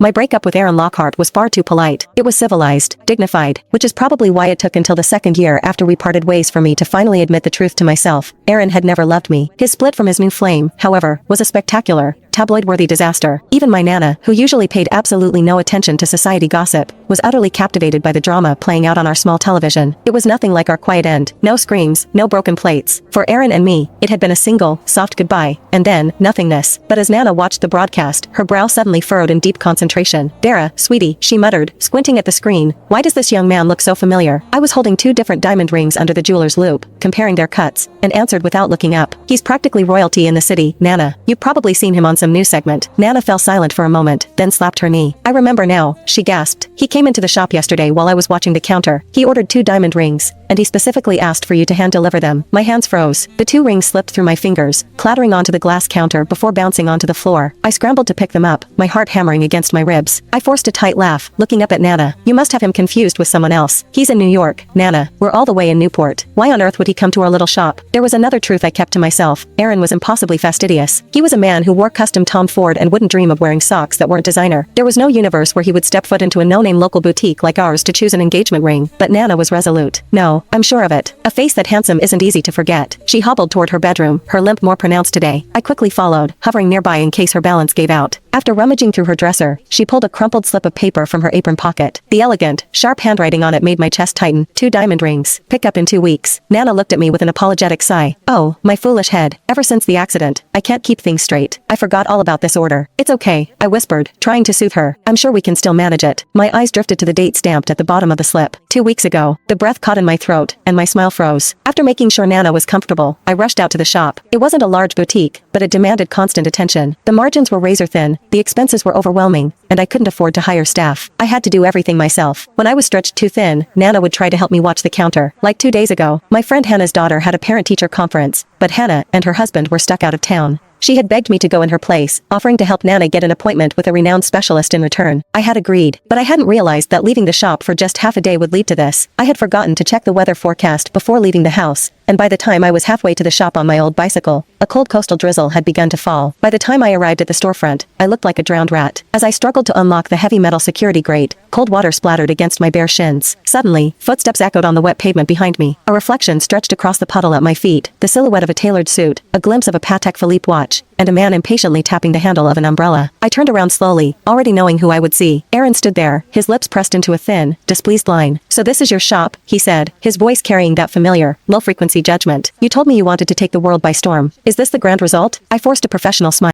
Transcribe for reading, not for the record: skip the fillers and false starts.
My breakup with Aaron Lockhart was far too polite. It was civilized, dignified, which is probably why it took until the second year after we parted ways for me to finally admit the truth to myself. Aaron had never loved me. His split from his new flame, however, was a spectacular, tabloid-worthy disaster. Even my Nana, who usually paid absolutely no attention to society gossip, was utterly captivated by the drama playing out on our small television. It was nothing like our quiet end. No screams, no broken plates. For Aaron and me, it had been a single, soft goodbye, and then, nothingness. But as Nana watched the broadcast, her brow suddenly furrowed in deep concentration. "Dara, sweetie," she muttered, squinting at the screen, "why does this young man look so familiar?" I was holding two different diamond rings under the jeweler's loupe, comparing their cuts, and answered without looking up. "He's practically royalty in the city, Nana. You've probably seen him on some news segment." Nana fell silent for a moment, then slapped her knee. "I remember now," she gasped. "He came into the shop yesterday while I was watching the counter. He ordered 2 diamond rings, and he specifically asked for you to hand-deliver them." My hands froze. The 2 rings slipped through my fingers, clattering onto the glass counter before bouncing onto the floor. I scrambled to pick them up, my heart hammering against my ribs. I forced a tight laugh, looking up at Nana. "You must have him confused with someone else. He's in New York, Nana. We're all the way in Newport. Why on earth would he come to our little shop?" There was another truth I kept to myself. Aaron was impossibly fastidious. He was a man who wore custom Tom Ford and wouldn't dream of wearing socks that weren't designer. There was no universe where he would step foot into a no-name local boutique like ours to choose an engagement ring. But Nana was resolute. "No, I'm sure of it. A face that handsome isn't easy to forget." She hobbled toward her bedroom, her limp more pronounced today. I quickly followed, hovering nearby in case her balance gave out. After rummaging through her dresser, she pulled a crumpled slip of paper from her apron pocket. The elegant, sharp handwriting on it made my chest tighten. 2 diamond rings. Pick up in 2 weeks. Nana looked at me with an apologetic sigh. "Oh, my foolish head. Ever since the accident, I can't keep things straight. I forgot all about this order." "It's okay," I whispered, trying to soothe her. "I'm sure we can still manage it." My eyes drifted to the date stamped at the bottom of the slip. 2 weeks ago. The breath caught in my throat, and my smile froze. After making sure Nana was comfortable, I rushed out to the shop. It wasn't a large boutique, but it demanded constant attention. The margins were razor thin, the expenses were overwhelming, and I couldn't afford to hire staff. I had to do everything myself. When I was stretched too thin, Nana would try to help me watch the counter. Like 2 days ago, my friend Hannah's daughter had a parent-teacher conference, but Hannah and her husband were stuck out of town. She had begged me to go in her place, offering to help Nana get an appointment with a renowned specialist in return. I had agreed, but I hadn't realized that leaving the shop for just half a day would lead to this. I had forgotten to check the weather forecast before leaving the house, and by the time I was halfway to the shop on my old bicycle, a cold coastal drizzle had begun to fall. By the time I arrived at the storefront, I looked like a drowned rat. As I struggled to unlock the heavy metal security grate, cold water splattered against my bare shins. Suddenly, footsteps echoed on the wet pavement behind me. A reflection stretched across the puddle at my feet, the silhouette of a tailored suit, a glimpse of a Patek Philippe watch, and a man impatiently tapping the handle of an umbrella. I turned around slowly, already knowing who I would see. Aaron stood there, his lips pressed into a thin, displeased line. "So this is your shop," he said, his voice carrying that familiar, low-frequency judgment. "You told me you wanted to take the world by storm. Is this the grand result?" I forced a professional smile.